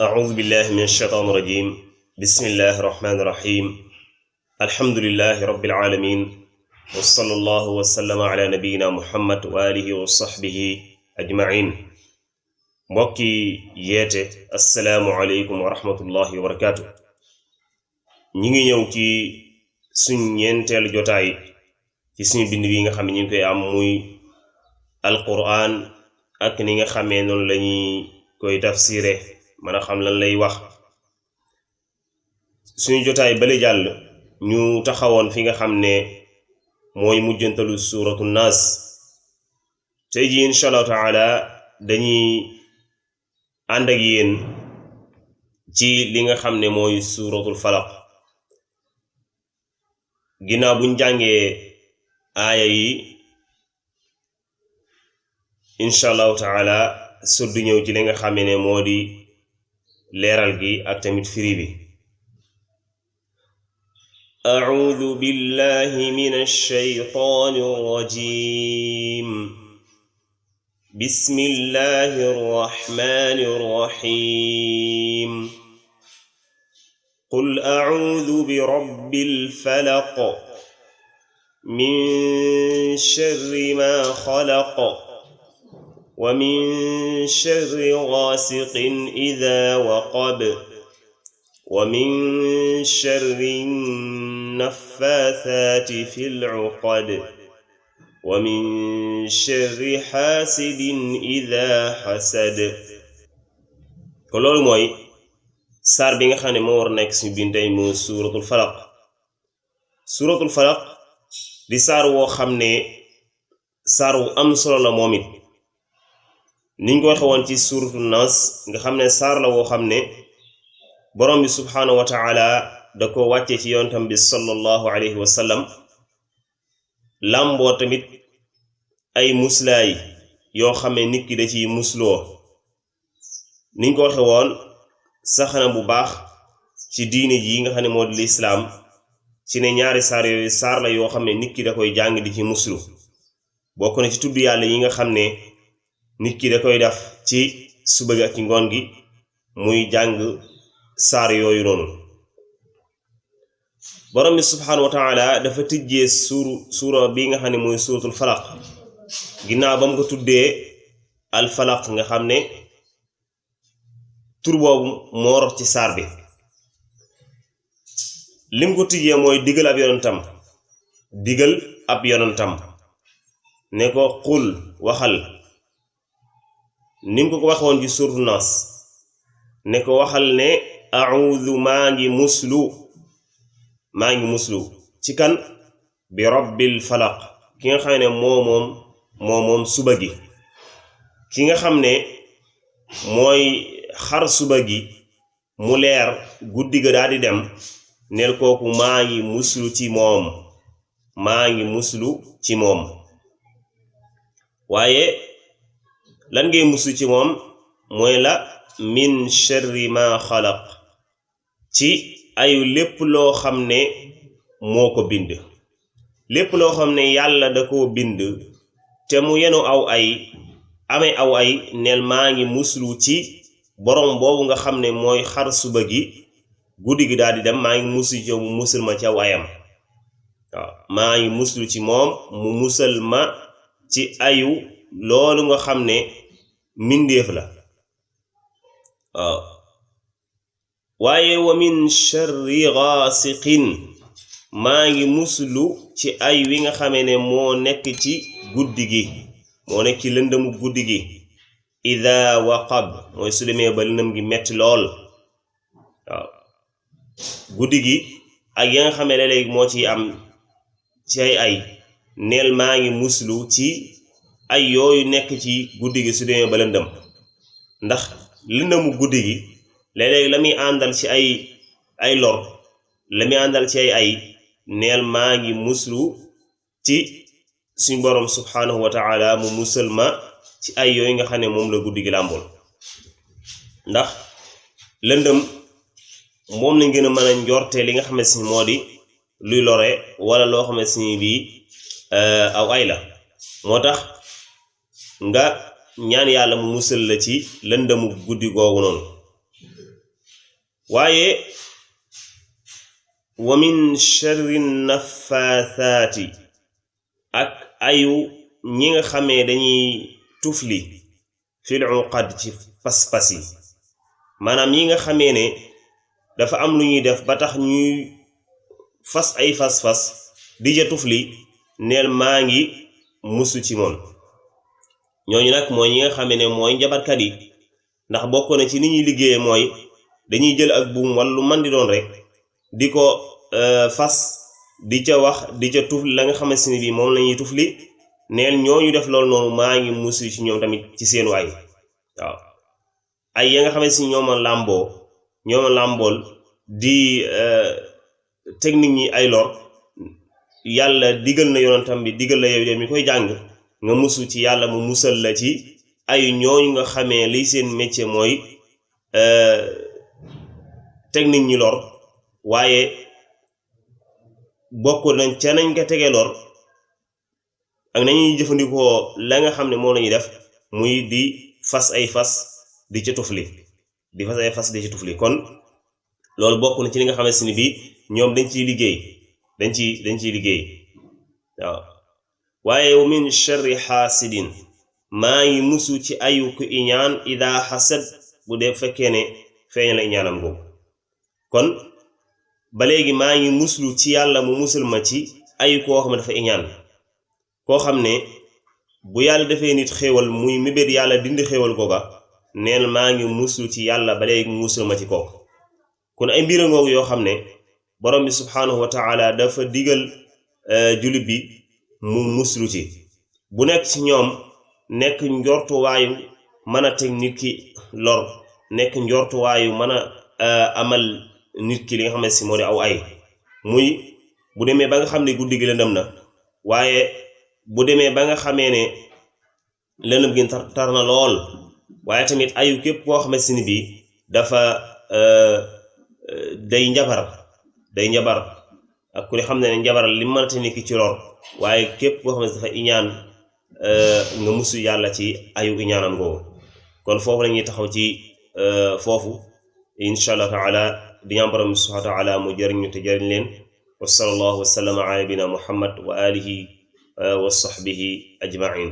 أعوذ بالله من الشيطان الرجيم بسم الله الرحمن الرحيم الحمد لله رب العالمين وصلى الله وسلم على نبينا محمد وآله وصحبه أجمعين mbokki yeete assalaamu aleykum wa rahmatullahi wa barakaatu ñi ngi ñëw ci suñ ñeenteelu jotaay ci suñu bind bi nga xam ne ñu ngi koy am muy alquran ak ni nga xamee noonu lañuy koy tafsire mën a xam lan lay wax suñu jotaay bale jàll ñu taxawoon fi nga xam ne mooy mujjantalu suuratu naas tey ji insha allahu taala dañuy ànd ak yéen ci li nga xam ne mooy suuratul falaq ginnaaw buñ jàngee aaya yi insha allahu taala soddu ñëw ci li nga xam ne moo di leeral gi ak tamit firi bi a'uudu billahi minash shaytaanir rajiim bismillahir rahmanir rahiim qul a'uudu bi rabbil falaq min sharri ma khalaq wa min sharri ghasiqin idha waqab wa min sharri naffaathati fil 'uqad wa min sharri hasidin idha hasad ko loolu mooy saar bi nga xam ne moo war nekk suñu bintay mu suuratul falaq di saar woo xam ne saar wu am solo la moom it niñ ko waxe woon ci suuratul naas nga xam ne saar la woo xam ne borom bi subhaanahu wa taala da ko wàccee ci yonentam bi sallallahu alayhi wa sallam làmboo tamit ay muslaay yoo xam ne nit ki da ciy musloo niñ ko waxe woon sax na bu baax ci diine ji nga xam ne moo di lislaam ci ne ñaari saar yooyu saar la yoo xam ne nit ki da koy jàng di ci muslu bokk na ci tudd yàlla yi nga xam ne nit ki da koy def ci suba gi ak ci ngoon gi muy jàng saar yooyu noonu borom bi subhaanahu wa taala dafa tijjee suura bi nga xam ne mooy suuratul falaq ginnaaw ba mu ko tuddee al falaq nga xam ne tur boobu moo rot ci saar bi lim ko tijjee mooy digal ab yonentam ne ko qul waxal nim ko waxoon ci suuratu naas ne ko waxal ne a'uudu maa ngi muslu ci kan bi rabbil falaq ki nga xam ne moom suba gi ki nga xam ne mooy xar suba gi mu leer guddi ga daal di dem neel kooku maa ngi muslu ci moom waaye lan ngay muslu ci moom mooy la min sharri ma xalaq ci ayu lépp loo xam ne moo ko bind lépp loo xam ne yàlla da koo bind te mu yenu amee aw ay neel maa ngi muslu ci borom boobu nga xam ne mooy xar suba gi guddi gi daal di dem maa ngi muslu ci mu musul ma ci aw ayam waaw maa ngi muslu ci moom mu musal ma ci ayu loolu nga xam ne mindeef la waaw waaye wa min sharri ghasiqin maa ngi muslu ci ay wi nga xamee ne moo nekk ci guddi gi moo nekk ci lëndëmu guddi gi idha waqab mooy su demee ba lëndëm gi metti lool waaw guddi gi ak ya nga xamee ne léegi moo ci am ci ay neel maa ngi muslu ci ay yooyu nekk ci guddi gi su demee ba lëndëm ndax lëndëmu guddi gi léeg-léeg la muy àndal ci ay lor la muy àndal ci ay neel maa ngi muslu ci suñ borom subhaanahu wa taala mu musal ma ci ay yooyu nga xam ne moom la guddi gi làmbool ndax lëndëm moom lañ gën a mën a njorte li nga xam ne si moo di luy lore wala loo xam ne si bii aw ay la moo tax nga ñaan yàlla mu musal la ci lëndëmu guddi googu noonu waaye wa min sharri naffaathaati ak ayu ñi nga xamee dañuy tufli fil uqad ci pas-pas yi maanaam ñi nga xamee ne dafa am lu ñuy def ba tax ñuy fas ay fas-fas di ja tufli neel maa ngi musu ci moom ñooñu nag mooy ñi nga xamee ne mooy njabarkat yi ndax bokk na ci ni ñuy liggéeyee mooy dañuy jël ak buum wala lu man di doon rek di ko fas di ca wax di ca tufli la nga xamante ne bii moom la ñuy tufli neel ñooñu def loolu noonu maa ngi musu ci ñoom tamit ci seen waay waaw ay ya nga xamante ni ñooma làmbool di technique ñi ay lor yàlla digal na yonentam bi digal la yow mi koy jàng nga musu ci yàlla mu musal la ci ay ñooñu nga xamee liy seen métier mooy technique ñi lor waaye bokk nañ ca nañ nga tege lor ak nañuy jëfandikoo la nga xam ne moom lañuy def muy di fas ay fas di ca tufli kon loolu bokk na ci li nga xamante ni bii ñoom dañ ciy liggéey waaw waaye wa min sharri xaasidin maa ngi musu ci ayu ku iñaan ida xasad bu dee fekkee ne feeñ la iñaanam googu kon ba léegi maa ngi muslu ci yàlla mu musul ma ci ayu koo xam ne dafa iñaan koo xam ne bu yàlla defee nit xéewal muy mébét yàlla dindi xéewal googa neel maa ngi muslu ci yàlla ba léegi mu musul ma ci kooku kon ay mbir ngoogu yoo xam ne borom bi subhaanahu wa taala dafa digal jullit bi mu muslu ci bu nekk ci ñoom nekk njortuwaayu mën a teg nit ki lor nekk njortuwaayu mën a amal nit ki li nga xam ne si moo di aw ay muy bu demee ba nga xam ne guddi gi lëndëm na waaye bu demee ba nga xamee ne lëndëm gi tar na lool waaye tamit ayu képp koo xamante ni bii dafa day njabar ak ku ne xam ne njabar li mën a te nekk ci lor waaye képp koo xamante dafa iñaan nga musu yàlla ci ayu iñaanam googu kon foofu la ñuy taxaw ci foofu insha allah taala di ñaan borom bi subhanahu wa taala mu jëriñ ñu te jëriñ leen wa sallallahu wa sallama ala nabina muhammad wa alihi wa sahbihi ajmain